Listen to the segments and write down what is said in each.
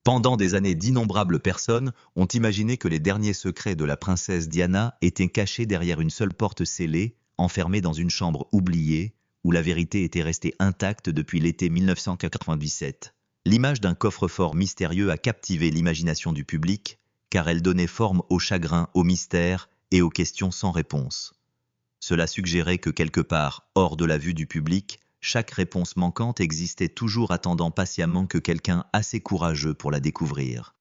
Pendant des années, d'innombrables personnes ont imaginé que les derniers secrets de la princesse Diana étaient cachés derrière une seule porte scellée, enfermée dans une chambre oubliée, où la vérité était restée intacte depuis l'été 1997. L'image d'un coffre-fort mystérieux a captivé l'imagination du public, car elle donnait forme au chagrin, au mystère et aux questions sans réponse. Cela suggérait que quelque part, hors de la vue du public, chaque réponse manquante existait toujours attendant patiemment que quelqu'un assez courageux pour la découvrir.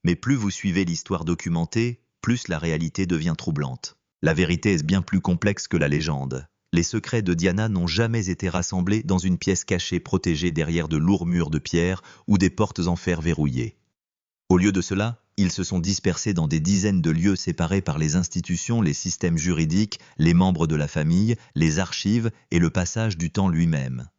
Mais plus vous suivez l'histoire documentée, plus la réalité devient troublante. La vérité est bien plus complexe que la légende. Les secrets de Diana n'ont jamais été rassemblés dans une pièce cachée protégée derrière de lourds murs de pierre ou des portes en fer verrouillées. Au lieu de cela, ils se sont dispersés dans des dizaines de lieux séparés par les institutions, les systèmes juridiques, les membres de la famille, les archives et le passage du temps lui-même.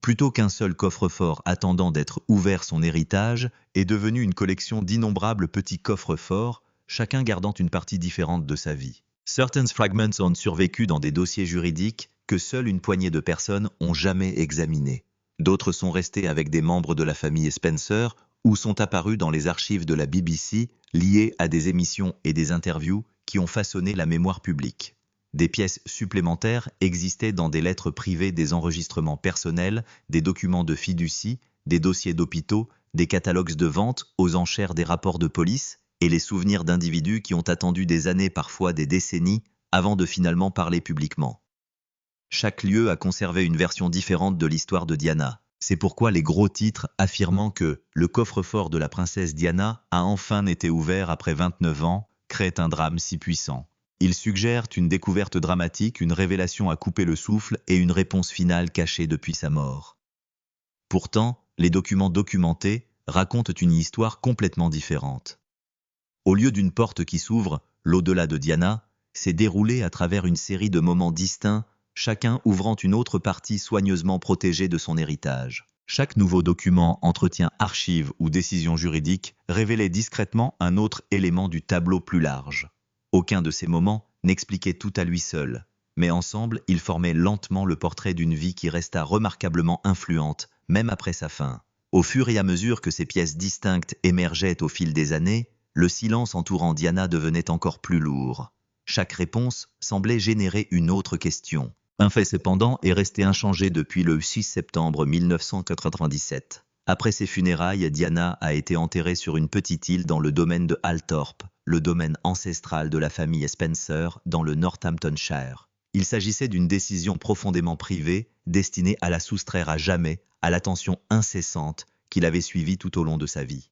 Plutôt qu'un seul coffre-fort attendant d'être ouvert, son héritage est devenu une collection d'innombrables petits coffres-forts, chacun gardant une partie différente de sa vie. Certains fragments ont survécu dans des dossiers juridiques que seule une poignée de personnes ont jamais examinés. D'autres sont restés avec des membres de la famille Spencer ou sont apparus dans les archives de la BBC liés à des émissions et des interviews qui ont façonné la mémoire publique. Des pièces supplémentaires existaient dans des lettres privées, des enregistrements personnels, des documents de fiducie, des dossiers d'hôpitaux, des catalogues de vente aux enchères, des rapports de police et les souvenirs d'individus qui ont attendu des années, parfois des décennies, avant de finalement parler publiquement. Chaque lieu a conservé une version différente de l'histoire de Diana. C'est pourquoi les gros titres affirmant que le coffre-fort de la princesse Diana a enfin été ouvert après 29 ans créent un drame si puissant. Ils suggèrent une découverte dramatique, une révélation à couper le souffle et une réponse finale cachée depuis sa mort. Pourtant, les documents documentés racontent une histoire complètement différente. Au lieu d'une porte qui s'ouvre, l'au-delà de Diana s'est déroulé à travers une série de moments distincts, chacun ouvrant une autre partie soigneusement protégée de son héritage. Chaque nouveau document, entretien, archive ou décision juridique révélait discrètement un autre élément du tableau plus large. Aucun de ces moments n'expliquait tout à lui seul, mais ensemble, ils formaient lentement le portrait d'une vie qui resta remarquablement influente, même après sa fin. Au fur et à mesure que ces pièces distinctes émergeaient au fil des années, le silence entourant Diana devenait encore plus lourd. Chaque réponse semblait générer une autre question. Un fait cependant est resté inchangé depuis le 6 septembre 1997. Après ses funérailles, Diana a été enterrée sur une petite île dans le domaine de Althorpe, le domaine ancestral de la famille Spencer dans le Northamptonshire. Il s'agissait d'une décision profondément privée, destinée à la soustraire à jamais à l'attention incessante qu'il avait suivie tout au long de sa vie.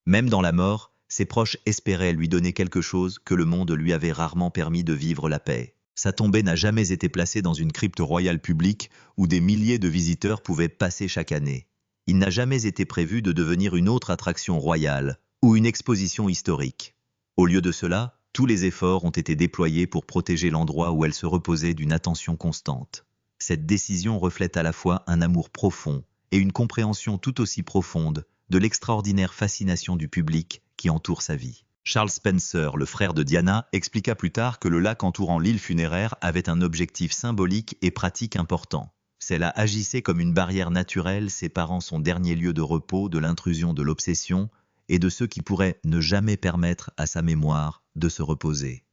Même dans la mort, ses proches espéraient lui donner quelque chose que le monde lui avait rarement permis de vivre, la paix. Sa tombée n'a jamais été placée dans une crypte royale publique où des milliers de visiteurs pouvaient passer chaque année. Il n'a jamais été prévu de devenir une autre attraction royale ou une exposition historique. Au lieu de cela, tous les efforts ont été déployés pour protéger l'endroit où elle se reposait d'une attention constante. Cette décision reflète à la fois un amour profond et une compréhension tout aussi profonde de l'extraordinaire fascination du public qui entoure sa vie. Charles Spencer, le frère de Diana, expliqua plus tard que le lac entourant l'île funéraire avait un objectif symbolique et pratique important. Cela agissait comme une barrière naturelle séparant son dernier lieu de repos de l'intrusion de l'obsession et de ceux qui pourraient ne jamais permettre à sa mémoire de se reposer.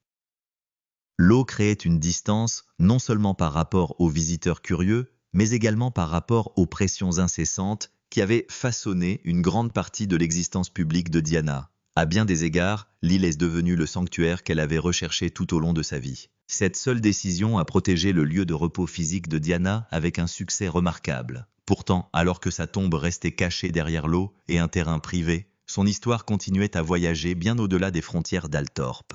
L'eau créait une distance non seulement par rapport aux visiteurs curieux, mais également par rapport aux pressions incessantes qui avaient façonné une grande partie de l'existence publique de Diana. À bien des égards, l'île est devenue le sanctuaire qu'elle avait recherché tout au long de sa vie. Cette seule décision a protégé le lieu de repos physique de Diana avec un succès remarquable. Pourtant, alors que sa tombe restait cachée derrière l'eau et un terrain privé, son histoire continuait à voyager bien au-delà des frontières d'Althorpe.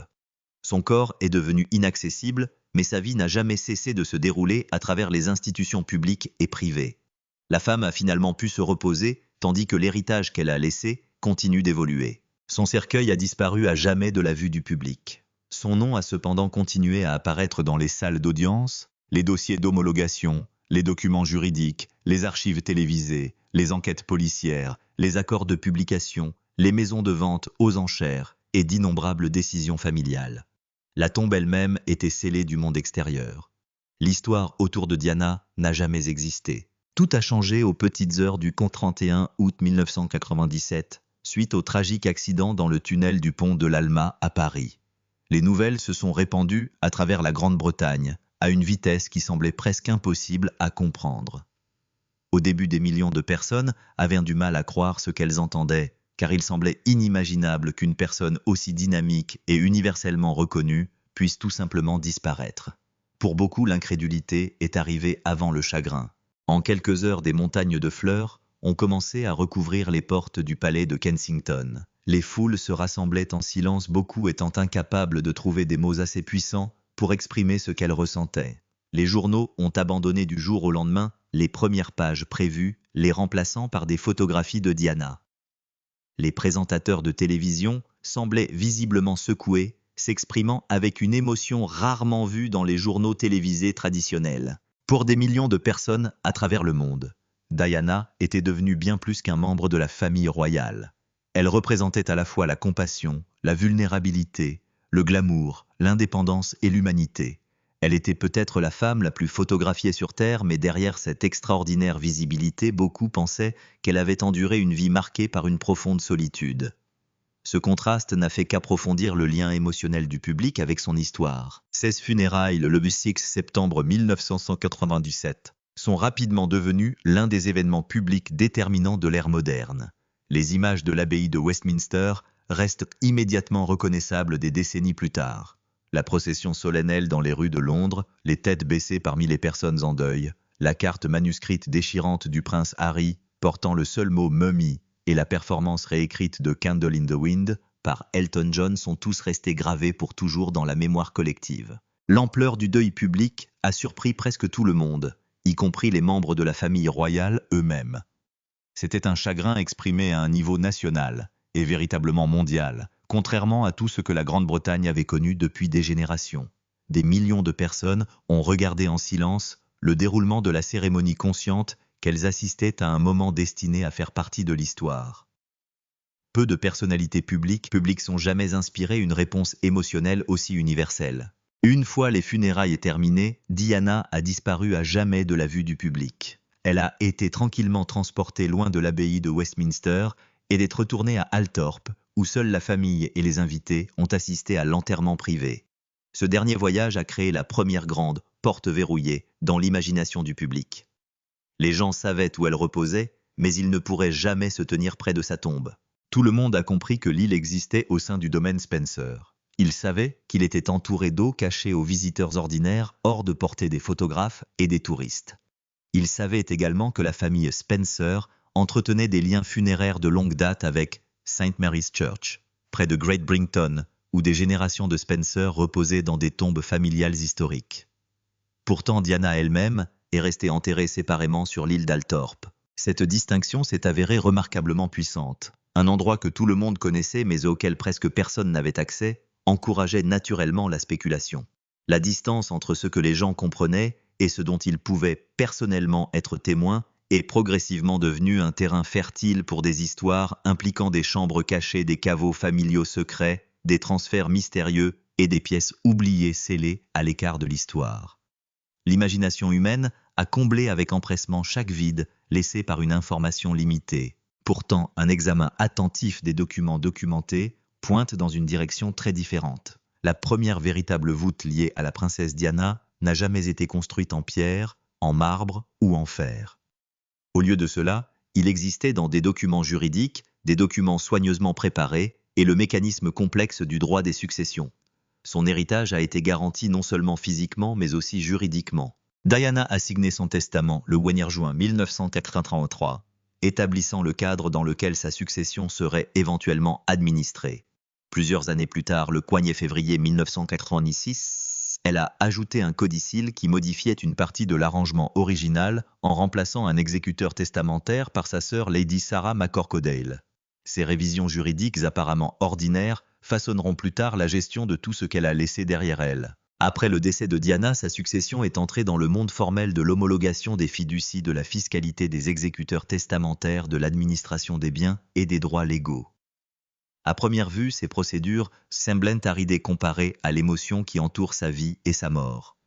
Son corps est devenu inaccessible, mais sa vie n'a jamais cessé de se dérouler à travers les institutions publiques et privées. La femme a finalement pu se reposer, tandis que l'héritage qu'elle a laissé continue d'évoluer. Son cercueil a disparu à jamais de la vue du public. Son nom a cependant continué à apparaître dans les salles d'audience, les dossiers d'homologation, les documents juridiques, les archives télévisées, les enquêtes policières, les accords de publication, les maisons de vente aux enchères et d'innombrables décisions familiales. La tombe elle-même était scellée du monde extérieur. L'histoire autour de Diana n'a jamais existé. Tout a changé aux petites heures du 31 août 1997, suite au tragique accident dans le tunnel du pont de l'Alma à Paris. Les nouvelles se sont répandues à travers la Grande-Bretagne, à une vitesse qui semblait presque impossible à comprendre. Au début, des millions de personnes avaient du mal à croire ce qu'elles entendaient, car il semblait inimaginable qu'une personne aussi dynamique et universellement reconnue puisse tout simplement disparaître. Pour beaucoup, l'incrédulité est arrivée avant le chagrin. En quelques heures, des montagnes de fleurs ont commencé à recouvrir les portes du palais de Kensington. Les foules se rassemblaient en silence, beaucoup étant incapables de trouver des mots assez puissants pour exprimer ce qu'elles ressentaient. Les journaux ont abandonné du jour au lendemain les premières pages prévues, les remplaçant par des photographies de Diana. Les présentateurs de télévision semblaient visiblement secoués, s'exprimant avec une émotion rarement vue dans les journaux télévisés traditionnels. Pour des millions de personnes à travers le monde, Diana était devenue bien plus qu'un membre de la famille royale. Elle représentait à la fois la compassion, la vulnérabilité, le glamour, l'indépendance et l'humanité. Elle était peut-être la femme la plus photographiée sur Terre, mais derrière cette extraordinaire visibilité, beaucoup pensaient qu'elle avait enduré une vie marquée par une profonde solitude. Ce contraste n'a fait qu'approfondir le lien émotionnel du public avec son histoire. 16 funérailles le 6 septembre 1997 sont rapidement devenues l'un des événements publics déterminants de l'ère moderne. Les images de l'abbaye de Westminster restent immédiatement reconnaissables des décennies plus tard. La procession solennelle dans les rues de Londres, les têtes baissées parmi les personnes en deuil, la carte manuscrite déchirante du prince Harry portant le seul mot « mummy » et la performance réécrite de Candle in the Wind par Elton John sont tous restés gravés pour toujours dans la mémoire collective. L'ampleur du deuil public a surpris presque tout le monde, y compris les membres de la famille royale eux-mêmes. C'était un chagrin exprimé à un niveau national et véritablement mondial, contrairement à tout ce que la Grande-Bretagne avait connu depuis des générations. Des millions de personnes ont regardé en silence le déroulement de la cérémonie, consciente qu'elles assistaient à un moment destiné à faire partie de l'histoire. Peu de personnalités publiques sont jamais inspirées une réponse émotionnelle aussi universelle. Une fois les funérailles terminées, Diana a disparu à jamais de la vue du public. Elle a été tranquillement transportée loin de l'abbaye de Westminster et est retournée à Althorpe, où seule la famille et les invités ont assisté à l'enterrement privé. Ce dernier voyage a créé la première grande porte verrouillée dans l'imagination du public. Les gens savaient où elle reposait, mais ils ne pourraient jamais se tenir près de sa tombe. Tout le monde a compris que l'île existait au sein du domaine Spencer. Ils savaient qu'il était entouré d'eau cachée aux visiteurs ordinaires, hors de portée des photographes et des touristes. Ils savaient également que la famille Spencer entretenait des liens funéraires de longue date avec St. Mary's Church, près de Great Brington, où des générations de Spencer reposaient dans des tombes familiales historiques. Pourtant, Diana elle-même est restée enterrée séparément sur l'île d'Althorpe. Cette distinction s'est avérée remarquablement puissante. Un endroit que tout le monde connaissait mais auquel presque personne n'avait accès, encourageait naturellement la spéculation. La distance entre ce que les gens comprenaient et ce dont ils pouvaient personnellement être témoins est progressivement devenue un terrain fertile pour des histoires impliquant des chambres cachées, des caveaux familiaux secrets, des transferts mystérieux et des pièces oubliées scellées à l'écart de l'histoire. L'imagination humaine a comblé avec empressement chaque vide laissé par une information limitée. Pourtant, un examen attentif des documents documentés pointe dans une direction très différente. La première véritable voûte liée à la princesse Diana n'a jamais été construite en pierre, en marbre ou en fer. Au lieu de cela, il existait dans des documents juridiques, des documents soigneusement préparés et le mécanisme complexe du droit des successions. Son héritage a été garanti non seulement physiquement mais aussi juridiquement. Diana a signé son testament le 1er juin 1983, établissant le cadre dans lequel sa succession serait éventuellement administrée. Plusieurs années plus tard, le 1er février 1986, elle a ajouté un codicille qui modifiait une partie de l'arrangement original en remplaçant un exécuteur testamentaire par sa sœur Lady Sarah McCorquodale. Ces révisions juridiques apparemment ordinaires façonneront plus tard la gestion de tout ce qu'elle a laissé derrière elle. Après le décès de Diana, sa succession est entrée dans le monde formel de l'homologation des fiducies, de la fiscalité, des exécuteurs testamentaires, de l'administration des biens et des droits légaux. À première vue, ces procédures semblent arides comparées à l'émotion qui entoure sa vie et sa mort.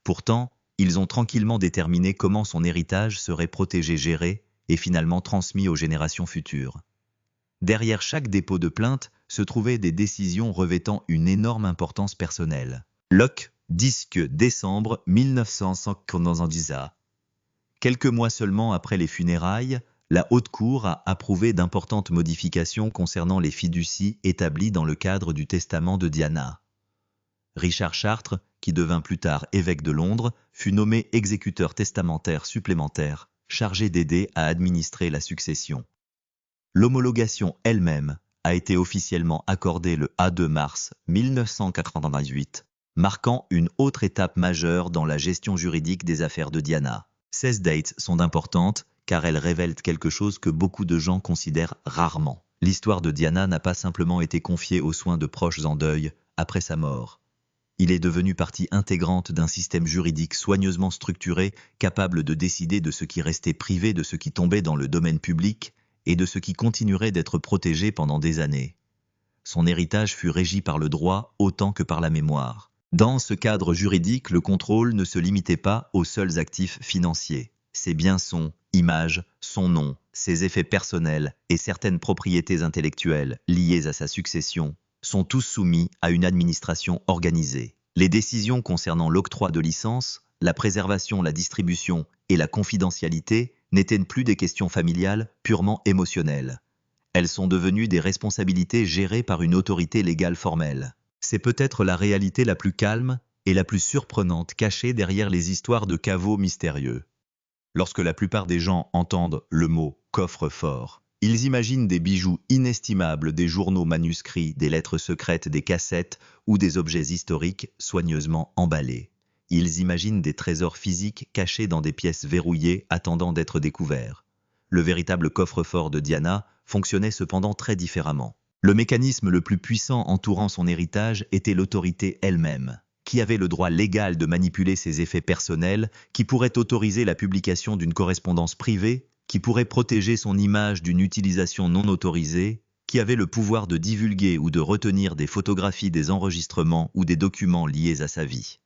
Pourtant, Ils ont tranquillement déterminé comment son héritage serait protégé, géré et finalement transmis aux générations futures. Derrière chaque dépôt de plainte se trouvaient des décisions revêtant une énorme importance personnelle. Locke, disque décembre 1990. Quelques mois seulement après les funérailles, la Haute Cour a approuvé d'importantes modifications concernant les fiducies établies dans le cadre du testament de Diana. Richard Chartres, qui devint plus tard évêque de Londres, fut nommé exécuteur testamentaire supplémentaire, chargé d'aider à administrer la succession. L'homologation elle-même a été officiellement accordée le A2 mars 1998, marquant une autre étape majeure dans la gestion juridique des affaires de Diana. Ces dates sont importantes car elles révèlent quelque chose que beaucoup de gens considèrent rarement. L'histoire de Diana n'a pas simplement été confiée aux soins de proches en deuil après sa mort. Il est devenu partie intégrante d'un système juridique soigneusement structuré, capable de décider de ce qui restait privé de ce qui tombait dans le domaine public et de ce qui continuerait d'être protégé pendant des années. Son héritage fut régi par le droit autant que par la mémoire. Dans ce cadre juridique, le contrôle ne se limitait pas aux seuls actifs financiers. Ses biens sont image, son nom, ses effets personnels et certaines propriétés intellectuelles liées à sa succession sont tous soumis à une administration organisée. Les décisions concernant l'octroi de licences, la préservation, la distribution et la confidentialité n'étaient plus des questions familiales purement émotionnelles. Elles sont devenues des responsabilités gérées par une autorité légale formelle. C'est peut-être la réalité la plus calme et la plus surprenante cachée derrière les histoires de caveaux mystérieux. Lorsque la plupart des gens entendent le mot « coffre-fort », ils imaginent des bijoux inestimables, des journaux manuscrits, des lettres secrètes, des cassettes ou des objets historiques soigneusement emballés. Ils imaginent des trésors physiques cachés dans des pièces verrouillées attendant d'être découverts. Le véritable coffre-fort de Diana fonctionnait cependant très différemment. Le mécanisme le plus puissant entourant son héritage était l'autorité elle-même, qui avait le droit légal de manipuler ses effets personnels, qui pourrait autoriser la publication d'une correspondance privée, qui pourrait protéger son image d'une utilisation non autorisée, qui avait le pouvoir de divulguer ou de retenir des photographies, des enregistrements ou des documents liés à sa vie.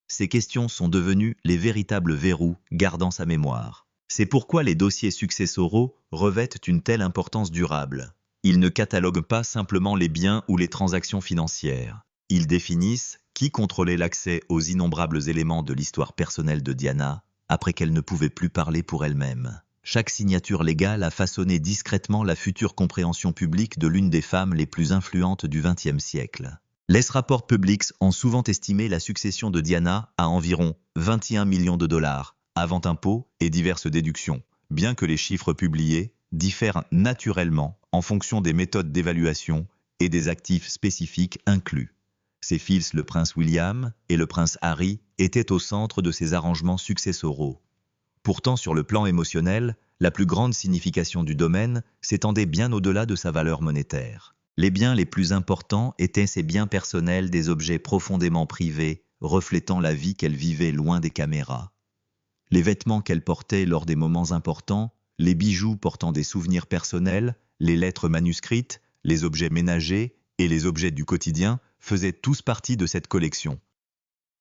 Ces questions sont devenues les véritables verrous gardant sa mémoire. C'est pourquoi les dossiers successoraux revêtent une telle importance durable. Ils ne cataloguent pas simplement les biens ou les transactions financières. Ils définissent qui contrôlait l'accès aux innombrables éléments de l'histoire personnelle de Diana après qu'elle ne pouvait plus parler pour elle-même. Chaque signature légale a façonné discrètement la future compréhension publique de l'une des femmes les plus influentes du XXe siècle. Les rapports publics ont souvent estimé la succession de Diana à environ 21 millions de dollars, avant impôts et diverses déductions, bien que les chiffres publiés diffèrent naturellement en fonction des méthodes d'évaluation et des actifs spécifiques inclus. Ses fils, le prince William et le prince Harry, étaient au centre de ces arrangements successoraux. Pourtant, sur le plan émotionnel, la plus grande signification du domaine s'étendait bien au-delà de sa valeur monétaire. Les biens les plus importants étaient ses biens personnels, des objets profondément privés, reflétant la vie qu'elle vivait loin des caméras. Les vêtements qu'elle portait lors des moments importants, les bijoux portant des souvenirs personnels, les lettres manuscrites, les objets ménagers et les objets du quotidien faisaient tous partie de cette collection.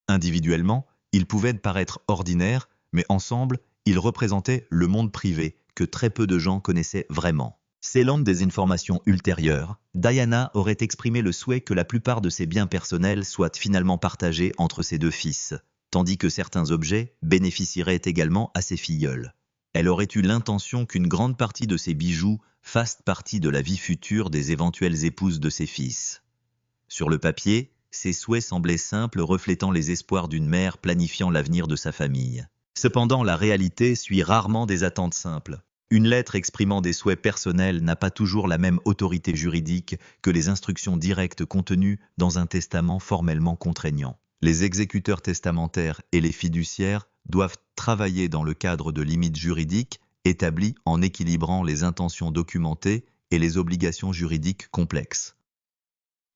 Individuellement, ils pouvaient paraître ordinaires, mais ensemble, ils représentaient le monde privé que très peu de gens connaissaient vraiment. Selon des informations ultérieures, Diana aurait exprimé le souhait que la plupart de ses biens personnels soient finalement partagés entre ses deux fils, tandis que certains objets bénéficieraient également à ses filleuls. Elle aurait eu l'intention qu'une grande partie de ses bijoux fasse partie de la vie future des éventuelles épouses de ses fils. Sur le papier, ses souhaits semblaient simples, reflétant les espoirs d'une mère planifiant l'avenir de sa famille. Cependant, la réalité suit rarement des attentes simples. Une lettre exprimant des souhaits personnels n'a pas toujours la même autorité juridique que les instructions directes contenues dans un testament formellement contraignant. Les exécuteurs testamentaires et les fiduciaires doivent travailler dans le cadre de limites juridiques établies en équilibrant les intentions documentées et les obligations juridiques complexes.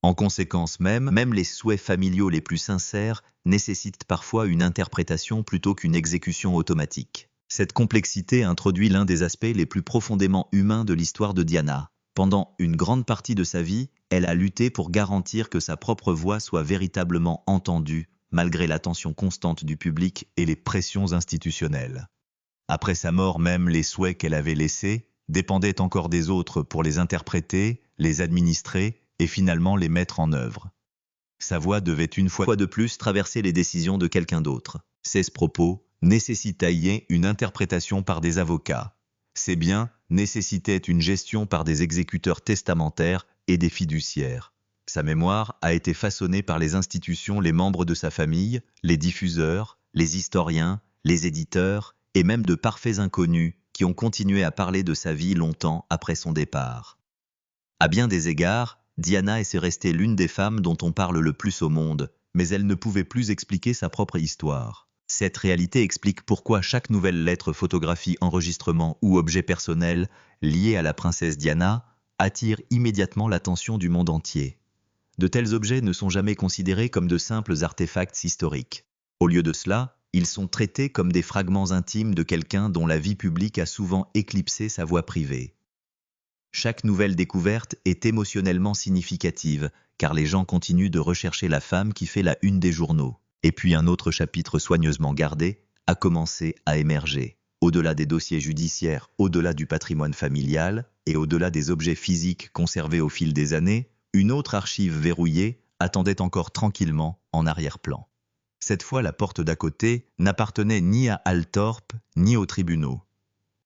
En conséquence même les souhaits familiaux les plus sincères nécessitent parfois une interprétation plutôt qu'une exécution automatique. Cette complexité introduit l'un des aspects les plus profondément humains de l'histoire de Diana. Pendant une grande partie de sa vie, elle a lutté pour garantir que sa propre voix soit véritablement entendue, malgré l'attention constante du public et les pressions institutionnelles. Après sa mort, même les souhaits qu'elle avait laissés dépendaient encore des autres pour les interpréter, les administrer et finalement les mettre en œuvre. Sa voix devait une fois de plus traverser les décisions de quelqu'un d'autre. Ces propos nécessitaient une interprétation par des avocats. Ces biens nécessitaient une gestion par des exécuteurs testamentaires et des fiduciaires. Sa mémoire a été façonnée par les institutions, les membres de sa famille, les diffuseurs, les historiens, les éditeurs et même de parfaits inconnus qui ont continué à parler de sa vie longtemps après son départ. À bien des égards, Diana est restée l'une des femmes dont on parle le plus au monde, mais elle ne pouvait plus expliquer sa propre histoire. Cette réalité explique pourquoi chaque nouvelle lettre, photographie, enregistrement ou objet personnel lié à la princesse Diana attire immédiatement l'attention du monde entier. De tels objets ne sont jamais considérés comme de simples artefacts historiques. Au lieu de cela, ils sont traités comme des fragments intimes de quelqu'un dont la vie publique a souvent éclipsé sa voix privée. Chaque nouvelle découverte est émotionnellement significative, car les gens continuent de rechercher la femme qui fait la une des journaux. Et puis un autre chapitre soigneusement gardé a commencé à émerger. Au-delà des dossiers judiciaires, au-delà du patrimoine familial et au-delà des objets physiques conservés au fil des années, une autre archive verrouillée attendait encore tranquillement en arrière-plan. Cette fois, la porte d'à côté n'appartenait ni à Althorp ni aux tribunaux.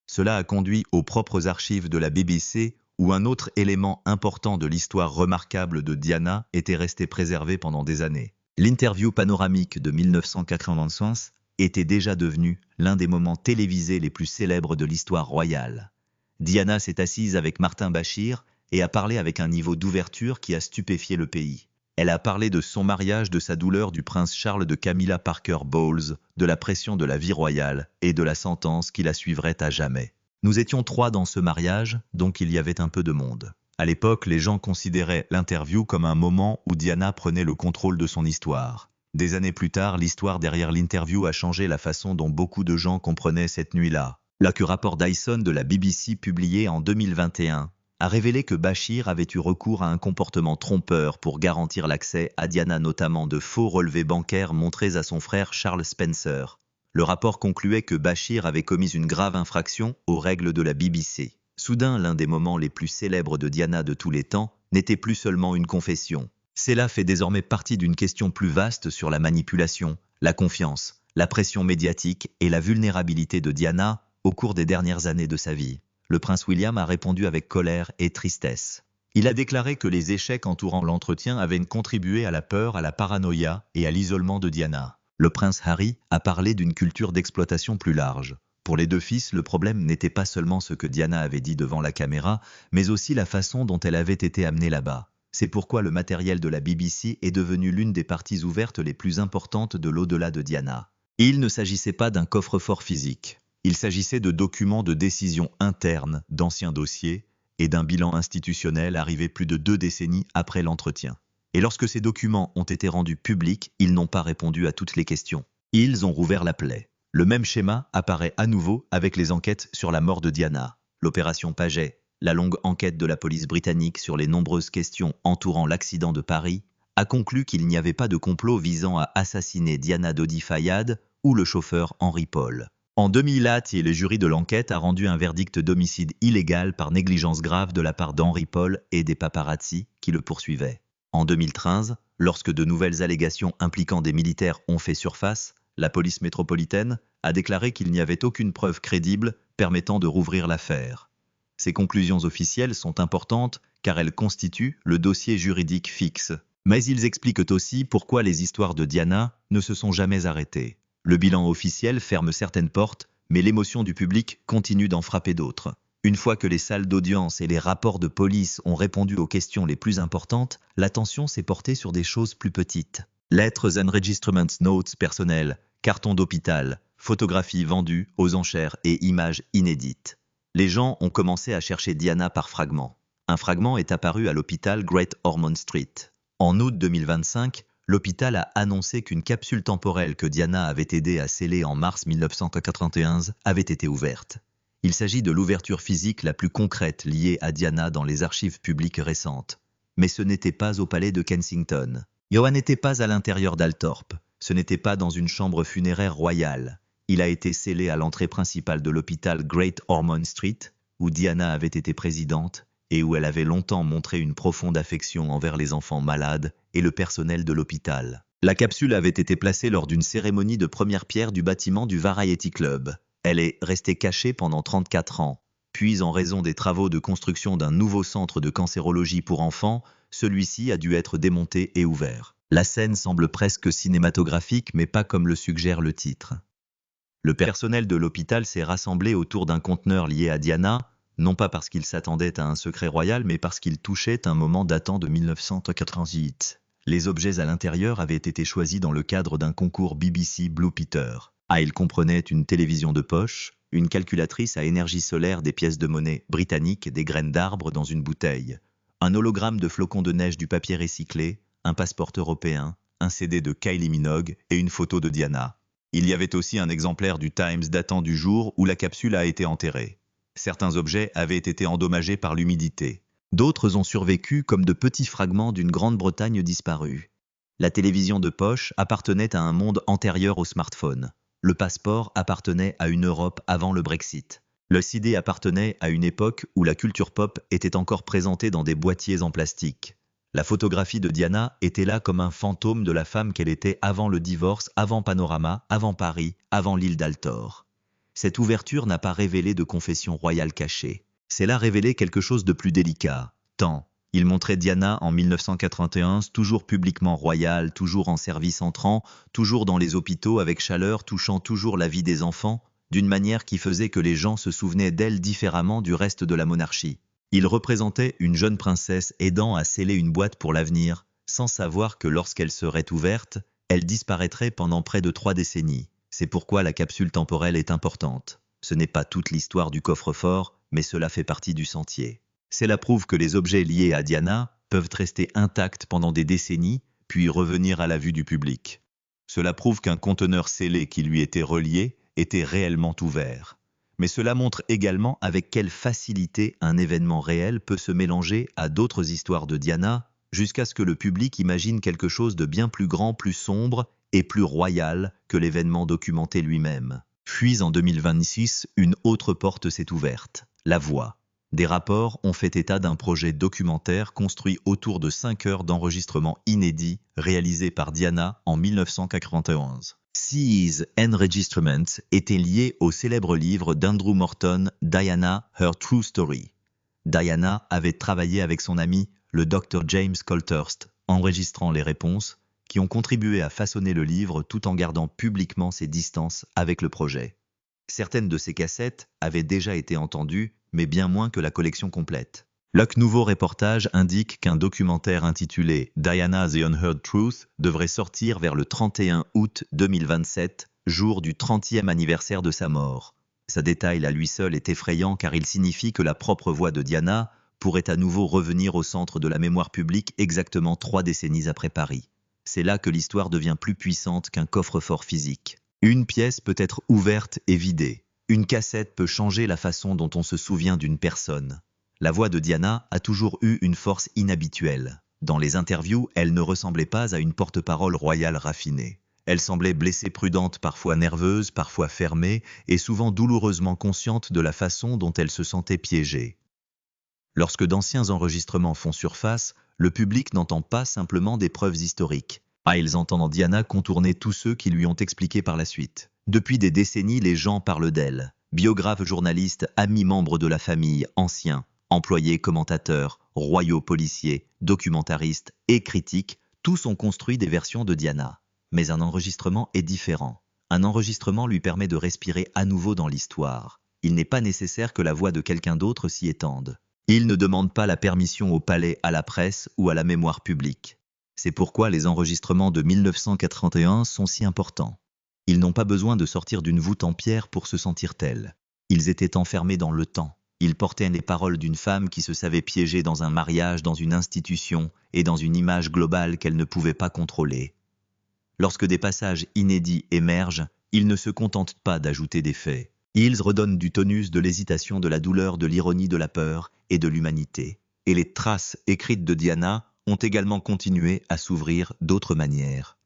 Cela a conduit aux propres archives de la BBC, où un autre élément important de l'histoire remarquable de Diana était resté préservé pendant des années. L'interview panoramique de 1995 était déjà devenue l'un des moments télévisés les plus célèbres de l'histoire royale. Diana s'est assise avec Martin Bashir et a parlé avec un niveau d'ouverture qui a stupéfié le pays. Elle a parlé de son mariage, de sa douleur, du prince Charles, de Camilla Parker Bowles, de la pression de la vie royale et de la sentence qui la suivrait à jamais. Nous étions 3 dans ce mariage, donc il y avait un peu de monde. À l'époque, les gens considéraient l'interview comme un moment où Diana prenait le contrôle de son histoire. Des années plus tard, l'histoire derrière l'interview a changé la façon dont beaucoup de gens comprenaient cette nuit-là. Là que rapport Dyson de la BBC publié en 2021 a révélé que Bashir avait eu recours à un comportement trompeur pour garantir l'accès à Diana, notamment de faux relevés bancaires montrés à son frère Charles Spencer. Le rapport concluait que Bashir avait commis une grave infraction aux règles de la BBC. Soudain, l'un des moments les plus célèbres de Diana de tous les temps n'était plus seulement une confession. Cela fait désormais partie d'une question plus vaste sur la manipulation, la confiance, la pression médiatique et la vulnérabilité de Diana au cours des dernières années de sa vie. Le prince William a répondu avec colère et tristesse. Il a déclaré que les échecs entourant l'entretien avaient contribué à la peur, à la paranoïa et à l'isolement de Diana. Le prince Harry a parlé d'une culture d'exploitation plus large. Pour les 2 fils, le problème n'était pas seulement ce que Diana avait dit devant la caméra, mais aussi la façon dont elle avait été amenée là-bas. C'est pourquoi le matériel de la BBC est devenu l'une des parties ouvertes les plus importantes de l'au-delà de Diana. Et il ne s'agissait pas d'un coffre-fort physique. Il s'agissait de documents de décision interne, d'anciens dossiers et d'un bilan institutionnel arrivé plus de 2 décennies après l'entretien. Et lorsque ces documents ont été rendus publics, ils n'ont pas répondu à toutes les questions. Ils ont rouvert la plaie. Le même schéma apparaît à nouveau avec les enquêtes sur la mort de Diana, l'opération Paget, la longue enquête de la police britannique sur les nombreuses questions entourant l'accident de Paris, a conclu qu'il n'y avait pas de complot visant à assassiner Diana Dodi Fayad ou le chauffeur Henri Paul. En 2008, le jury de l'enquête a rendu un verdict d'homicide illégal par négligence grave de la part d'Henri Paul et des paparazzi qui le poursuivaient. En 2013, lorsque de nouvelles allégations impliquant des militaires ont fait surface, la police métropolitaine a déclaré qu'il n'y avait aucune preuve crédible permettant de rouvrir l'affaire. Ces conclusions officielles sont importantes car elles constituent le dossier juridique fixe. Mais ils expliquent aussi pourquoi les histoires de Diana ne se sont jamais arrêtées. Le bilan officiel ferme certaines portes, mais l'émotion du public continue d'en frapper d'autres. Une fois que les salles d'audience et les rapports de police ont répondu aux questions les plus importantes, l'attention s'est portée sur des choses plus petites. Lettres and Registrement Notes personnelles, cartons d'hôpital, photographies vendues aux enchères et images inédites. Les gens ont commencé à chercher Diana par fragments. Un fragment est apparu à l'hôpital Great Ormond Street. En août 2025, l'hôpital a annoncé qu'une capsule temporelle que Diana avait aidé à sceller en mars 1991 avait été ouverte. Il s'agit de l'ouverture physique la plus concrète liée à Diana dans les archives publiques récentes. Mais ce n'était pas au palais de Kensington. Johan n'était pas à l'intérieur d'Althorp. Ce n'était pas dans une chambre funéraire royale. Il a été scellé à l'entrée principale de l'hôpital Great Ormond Street, où Diana avait été présidente et où elle avait longtemps montré une profonde affection envers les enfants malades et le personnel de l'hôpital. La capsule avait été placée lors d'une cérémonie de première pierre du bâtiment du Variety Club. Elle est restée cachée pendant 34 ans. Puis, en raison des travaux de construction d'un nouveau centre de cancérologie pour enfants, celui-ci a dû être démonté et ouvert. La scène semble presque cinématographique, mais pas comme le suggère le titre. Le personnel de l'hôpital s'est rassemblé autour d'un conteneur lié à Diana, non pas parce qu'il s'attendait à un secret royal, mais parce qu'il touchait un moment datant de 1988. Les objets à l'intérieur avaient été choisis dans le cadre d'un concours BBC Blue Peter. Il comprenait une télévision de poche, une calculatrice à énergie solaire, des pièces de monnaie britanniques, des graines d'arbre dans une bouteille, un hologramme de flocons de neige, du papier recyclé, un passeport européen, un CD de Kylie Minogue et une photo de Diana. Il y avait aussi un exemplaire du Times datant du jour où la capsule a été enterrée. Certains objets avaient été endommagés par l'humidité. D'autres ont survécu comme de petits fragments d'une Grande-Bretagne disparue. La télévision de poche appartenait à un monde antérieur au smartphone. Le passeport appartenait à une Europe avant le Brexit. Le CD appartenait à une époque où la culture pop était encore présentée dans des boîtiers en plastique. La photographie de Diana était là comme un fantôme de la femme qu'elle était avant le divorce, avant Panorama, avant Paris, avant l'île d'Altor. Cette ouverture n'a pas révélé de confession royale cachée. C'est là révéler quelque chose de plus délicat. Tant, il montrait Diana en 1991, toujours publiquement royale, toujours en service entrant, toujours dans les hôpitaux avec chaleur, touchant toujours la vie des enfants, d'une manière qui faisait que les gens se souvenaient d'elle différemment du reste de la monarchie. Il représentait une jeune princesse aidant à sceller une boîte pour l'avenir, sans savoir que lorsqu'elle serait ouverte, elle disparaîtrait pendant près de 3 décennies. C'est pourquoi la capsule temporelle est importante. Ce n'est pas toute l'histoire du coffre-fort, mais cela fait partie du sentier. Cela prouve que les objets liés à Diana peuvent rester intacts pendant des décennies, puis revenir à la vue du public. Cela prouve qu'un conteneur scellé qui lui était relié était réellement ouvert. Mais cela montre également avec quelle facilité un événement réel peut se mélanger à d'autres histoires de Diana, jusqu'à ce que le public imagine quelque chose de bien plus grand, plus sombre et plus royal que l'événement documenté lui-même. Puis en 2026, une autre porte s'est ouverte, La Voix. Des rapports ont fait état d'un projet documentaire construit autour de 5 heures d'enregistrement inédit réalisé par Diana en 1991. These enregistrements étaient liés au célèbre livre d'Andrew Morton, Diana, Her True Story. Diana avait travaillé avec son ami, le Dr James Colthurst, enregistrant les réponses, qui ont contribué à façonner le livre tout en gardant publiquement ses distances avec le projet. Certaines de ces cassettes avaient déjà été entendues, mais bien moins que la collection complète. Le nouveau reportage indique qu'un documentaire intitulé Diana The Unheard Truth devrait sortir vers le 31 août 2027, jour du 30e anniversaire de sa mort. Sa détail à lui seul est effrayant car il signifie que la propre voix de Diana pourrait à nouveau revenir au centre de la mémoire publique exactement 3 décennies après Paris. C'est là que l'histoire devient plus puissante qu'un coffre-fort physique. Une pièce peut être ouverte et vidée. Une cassette peut changer la façon dont on se souvient d'une personne. La voix de Diana a toujours eu une force inhabituelle. Dans les interviews, elle ne ressemblait pas à une porte-parole royale raffinée. Elle semblait blessée, prudente, parfois nerveuse, parfois fermée, et souvent douloureusement consciente de la façon dont elle se sentait piégée. Lorsque d'anciens enregistrements font surface, le public n'entend pas simplement des preuves historiques. Ils entendent en Diana contourner tous ceux qui lui ont expliqué par la suite. Depuis des décennies, les gens parlent d'elle. Biographes, journalistes, amis, membres de la famille, anciens, employés, commentateurs, royaux, policiers, documentaristes et critiques, tous ont construit des versions de Diana. Mais un enregistrement est différent. Un enregistrement lui permet de respirer à nouveau dans l'histoire. Il n'est pas nécessaire que la voix de quelqu'un d'autre s'y étende. Il ne demande pas la permission au palais, à la presse ou à la mémoire publique. C'est pourquoi les enregistrements de 1981 sont si importants. Ils n'ont pas besoin de sortir d'une voûte en pierre pour se sentir tels. Ils étaient enfermés dans le temps. Ils portaient les paroles d'une femme qui se savait piégée dans un mariage, dans une institution et dans une image globale qu'elle ne pouvait pas contrôler. Lorsque des passages inédits émergent, ils ne se contentent pas d'ajouter des faits. Ils redonnent du tonus, de l'hésitation, de la douleur, de l'ironie, de la peur et de l'humanité. Et les traces écrites de Diana ont également continué à s'ouvrir d'autres manières.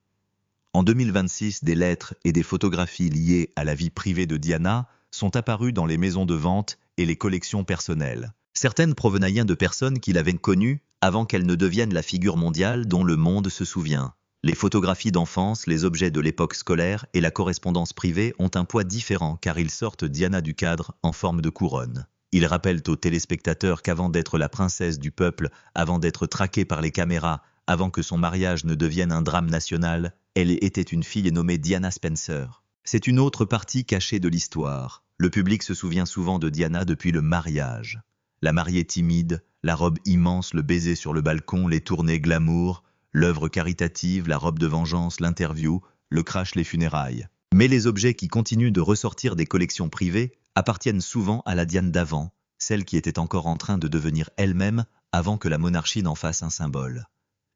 En 2026, des lettres et des photographies liées à la vie privée de Diana sont apparues dans les maisons de vente et les collections personnelles. Certaines provenaient de personnes qui l'avaient connue avant qu'elle ne devienne la figure mondiale dont le monde se souvient. Les photographies d'enfance, les objets de l'époque scolaire et la correspondance privée ont un poids différent car ils sortent Diana du cadre en forme de couronne. Ils rappellent aux téléspectateurs qu'avant d'être la princesse du peuple, avant d'être traquée par les caméras, avant que son mariage ne devienne un drame national, elle était une fille nommée Diana Spencer. C'est une autre partie cachée de l'histoire. Le public se souvient souvent de Diana depuis le mariage. La mariée timide, la robe immense, le baiser sur le balcon, les tournées glamour, l'œuvre caritative, la robe de vengeance, l'interview, le crash, les funérailles. Mais les objets qui continuent de ressortir des collections privées appartiennent souvent à la Diane d'avant, celle qui était encore en train de devenir elle-même avant que la monarchie n'en fasse un symbole.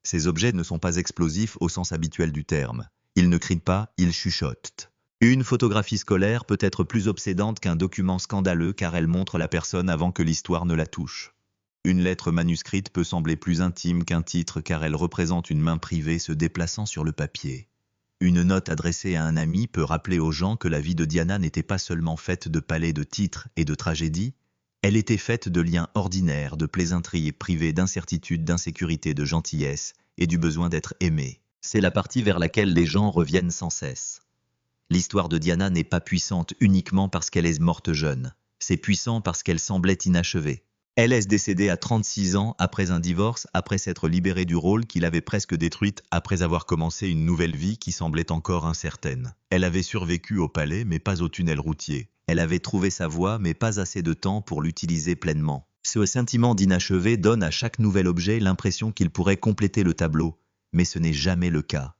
Ces objets ne sont pas explosifs au sens habituel du terme. Ils ne crient pas, ils chuchotent. Une photographie scolaire peut être plus obsédante qu'un document scandaleux car elle montre la personne avant que l'histoire ne la touche. Une lettre manuscrite peut sembler plus intime qu'un titre car elle représente une main privée se déplaçant sur le papier. Une note adressée à un ami peut rappeler aux gens que la vie de Diana n'était pas seulement faite de palais de titres et de tragédies, elle était faite de liens ordinaires, de plaisanteries privées, d'incertitudes, d'insécurité, de gentillesse et du besoin d'être aimé. C'est la partie vers laquelle les gens reviennent sans cesse. L'histoire de Diana n'est pas puissante uniquement parce qu'elle est morte jeune. C'est puissant parce qu'elle semblait inachevée. Elle est décédée à 36 ans après un divorce, après s'être libérée du rôle qui l'avait presque détruite, après avoir commencé une nouvelle vie qui semblait encore incertaine. Elle avait survécu au palais mais pas au tunnel routier. Elle avait trouvé sa voie mais pas assez de temps pour l'utiliser pleinement. Ce sentiment d'inachevé donne à chaque nouvel objet l'impression qu'il pourrait compléter le tableau, mais ce n'est jamais le cas.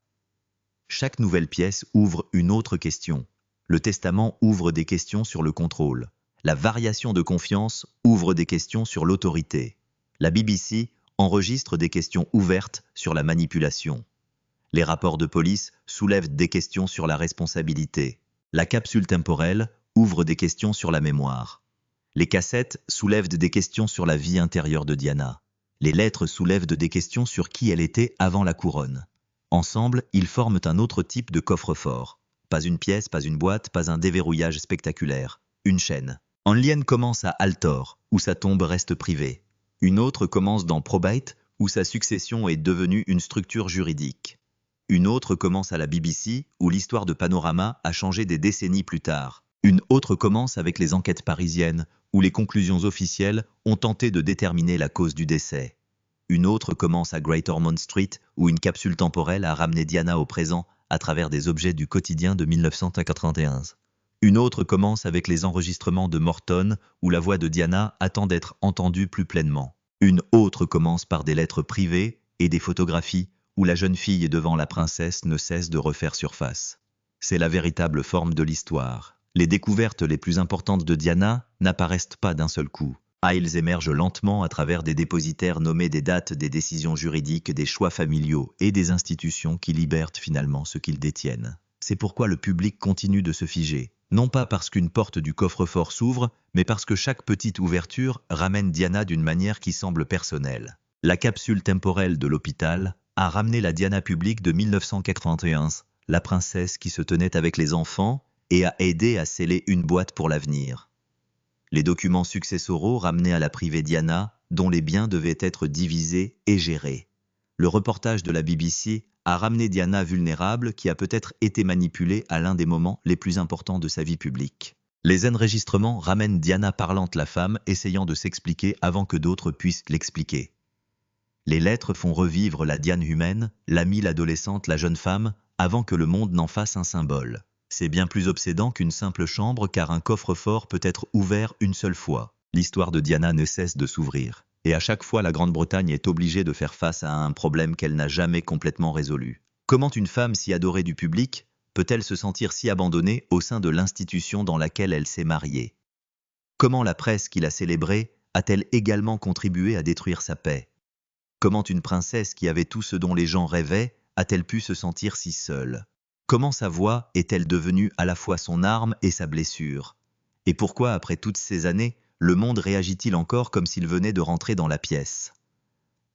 Chaque nouvelle pièce ouvre une autre question. Le testament ouvre des questions sur le contrôle. La variation de confiance ouvre des questions sur l'autorité. La BBC enregistre des questions ouvertes sur la manipulation. Les rapports de police soulèvent des questions sur la responsabilité. La capsule temporelle ouvre des questions sur la mémoire. Les cassettes soulèvent des questions sur la vie intérieure de Diana. Les lettres soulèvent des questions sur qui elle était avant la couronne. Ensemble, ils forment un autre type de coffre-fort. Pas une pièce, pas une boîte, pas un déverrouillage spectaculaire. Une chaîne. Anne commence à Altor, où sa tombe reste privée. Une autre commence dans Probate, où sa succession est devenue une structure juridique. Une autre commence à la BBC, où l'histoire de Panorama a changé des décennies plus tard. Une autre commence avec les enquêtes parisiennes, où les conclusions officielles ont tenté de déterminer la cause du décès. Une autre commence à Great Ormond Street, où une capsule temporelle a ramené Diana au présent à travers des objets du quotidien de 1991. Une autre commence avec les enregistrements de Morton, où la voix de Diana attend d'être entendue plus pleinement. Une autre commence par des lettres privées et des photographies, où la jeune fille devant la princesse ne cesse de refaire surface. C'est la véritable forme de l'histoire. Les découvertes les plus importantes de Diana n'apparaissent pas d'un seul coup. Ils émergent lentement à travers des dépositaires nommés des dates, des décisions juridiques, des choix familiaux et des institutions qui libèrent finalement ce qu'ils détiennent. C'est pourquoi le public continue de se figer. Non pas parce qu'une porte du coffre-fort s'ouvre, mais parce que chaque petite ouverture ramène Diana d'une manière qui semble personnelle. La capsule temporelle de l'hôpital a ramené la Diana publique de 1991, la princesse qui se tenait avec les enfants et a aidé à sceller une boîte pour l'avenir. Les documents successoraux ramenés à la privée Diana, dont les biens devaient être divisés et gérés. Le reportage de la BBC a ramené Diana vulnérable qui a peut-être été manipulée à l'un des moments les plus importants de sa vie publique. Les enregistrements ramènent Diana parlante, la femme essayant de s'expliquer avant que d'autres puissent l'expliquer. Les lettres font revivre la Diane humaine, l'amie, l'adolescente, la jeune femme, avant que le monde n'en fasse un symbole. C'est bien plus obsédant qu'une simple chambre car un coffre-fort peut être ouvert une seule fois. L'histoire de Diana ne cesse de s'ouvrir. Et à chaque fois, la Grande-Bretagne est obligée de faire face à un problème qu'elle n'a jamais complètement résolu. Comment une femme si adorée du public peut-elle se sentir si abandonnée au sein de l'institution dans laquelle elle s'est mariée? Comment la presse qui l'a célébrée a-t-elle également contribué à détruire sa paix? Comment une princesse qui avait tout ce dont les gens rêvaient a-t-elle pu se sentir si seule? Comment sa voix est-elle devenue à la fois son arme et sa blessure? Et pourquoi, après toutes ces années, le monde réagit-il encore comme s'il venait de rentrer dans la pièce?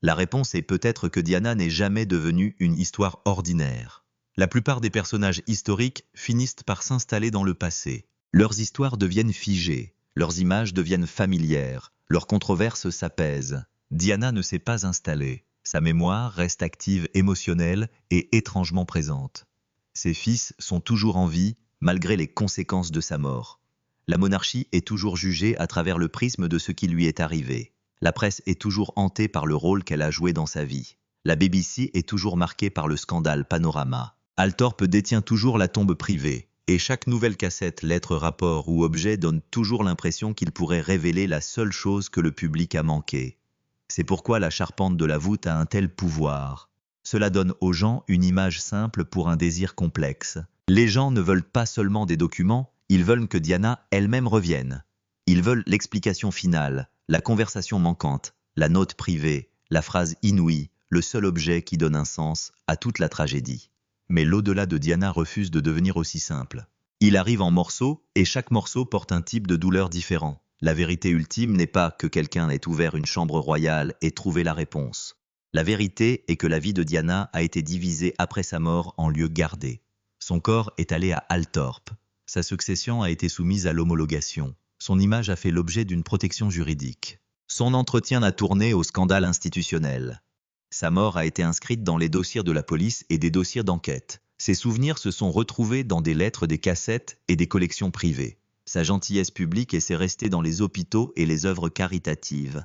La réponse est peut-être que Diana n'est jamais devenue une histoire ordinaire. La plupart des personnages historiques finissent par s'installer dans le passé. Leurs histoires deviennent figées, leurs images deviennent familières, leurs controverses s'apaisent. Diana ne s'est pas installée. Sa mémoire reste active, émotionnelle et étrangement présente. Ses fils sont toujours en vie, malgré les conséquences de sa mort. La monarchie est toujours jugée à travers le prisme de ce qui lui est arrivé. La presse est toujours hantée par le rôle qu'elle a joué dans sa vie. La BBC est toujours marquée par le scandale Panorama. Althorp détient toujours la tombe privée, et chaque nouvelle cassette, lettre, rapport ou objet donne toujours l'impression qu'il pourrait révéler la seule chose que le public a manqué. C'est pourquoi la charpente de la voûte a un tel pouvoir. Cela donne aux gens une image simple pour un désir complexe. Les gens ne veulent pas seulement des documents, ils veulent que Diana elle-même revienne. Ils veulent l'explication finale, la conversation manquante, la note privée, la phrase inouïe, le seul objet qui donne un sens à toute la tragédie. Mais l'au-delà de Diana refuse de devenir aussi simple. Il arrive en morceaux, et chaque morceau porte un type de douleur différent. La vérité ultime n'est pas que quelqu'un ait ouvert une chambre royale et trouvé la réponse. La vérité est que la vie de Diana a été divisée après sa mort en lieux gardés. Son corps est allé à Althorp. Sa succession a été soumise à l'homologation. Son image a fait l'objet d'une protection juridique. Son entretien a tourné au scandale institutionnel. Sa mort a été inscrite dans les dossiers de la police et des dossiers d'enquête. Ses souvenirs se sont retrouvés dans des lettres, des cassettes et des collections privées. Sa gentillesse publique s'est restée dans les hôpitaux et les œuvres caritatives.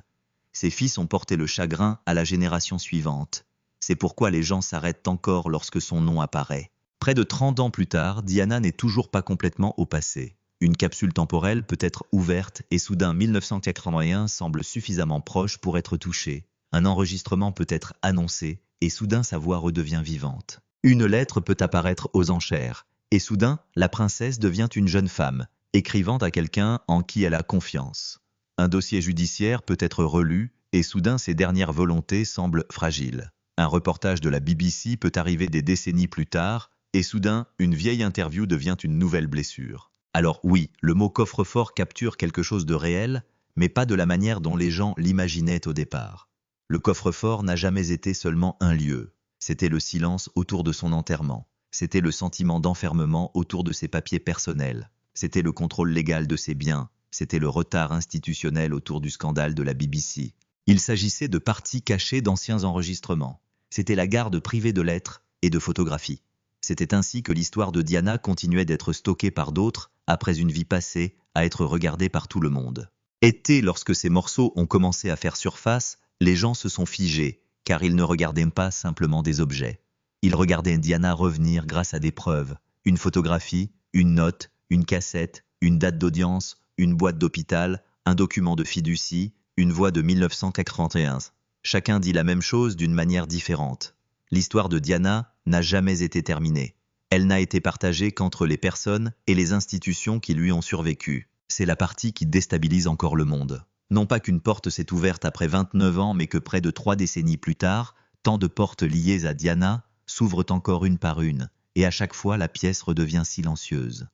Ses fils ont porté le chagrin à la génération suivante. C'est pourquoi les gens s'arrêtent encore lorsque son nom apparaît. Près de 30 ans plus tard, Diana n'est toujours pas complètement au passé. Une capsule temporelle peut être ouverte et soudain 1981 semble suffisamment proche pour être touchée. Un enregistrement peut être annoncé et soudain sa voix redevient vivante. Une lettre peut apparaître aux enchères et soudain la princesse devient une jeune femme, écrivant à quelqu'un en qui elle a confiance. Un dossier judiciaire peut être relu et soudain ses dernières volontés semblent fragiles. Un reportage de la BBC peut arriver des décennies plus tard et soudain une vieille interview devient une nouvelle blessure. Alors oui, le mot coffre-fort capture quelque chose de réel, mais pas de la manière dont les gens l'imaginaient au départ. Le coffre-fort n'a jamais été seulement un lieu. C'était le silence autour de son enterrement. C'était le sentiment d'enfermement autour de ses papiers personnels. C'était le contrôle légal de ses biens. C'était le retard institutionnel autour du scandale de la BBC. Il s'agissait de parties cachées d'anciens enregistrements. C'était la garde privée de lettres et de photographies. C'était ainsi que l'histoire de Diana continuait d'être stockée par d'autres, après une vie passée, à être regardée par tout le monde. Été, lorsque ces morceaux ont commencé à faire surface, les gens se sont figés, car ils ne regardaient pas simplement des objets. Ils regardaient Diana revenir grâce à des preuves, une photographie, une note, une cassette, une date d'audience, une boîte d'hôpital, un document de fiducie, une voix de 1981. Chacun dit la même chose d'une manière différente. L'histoire de Diana n'a jamais été terminée. Elle n'a été partagée qu'entre les personnes et les institutions qui lui ont survécu. C'est la partie qui déstabilise encore le monde. Non pas qu'une porte s'est ouverte après 29 ans, mais que près de 3 décennies plus tard, tant de portes liées à Diana s'ouvrent encore une par une, et à chaque fois la pièce redevient silencieuse.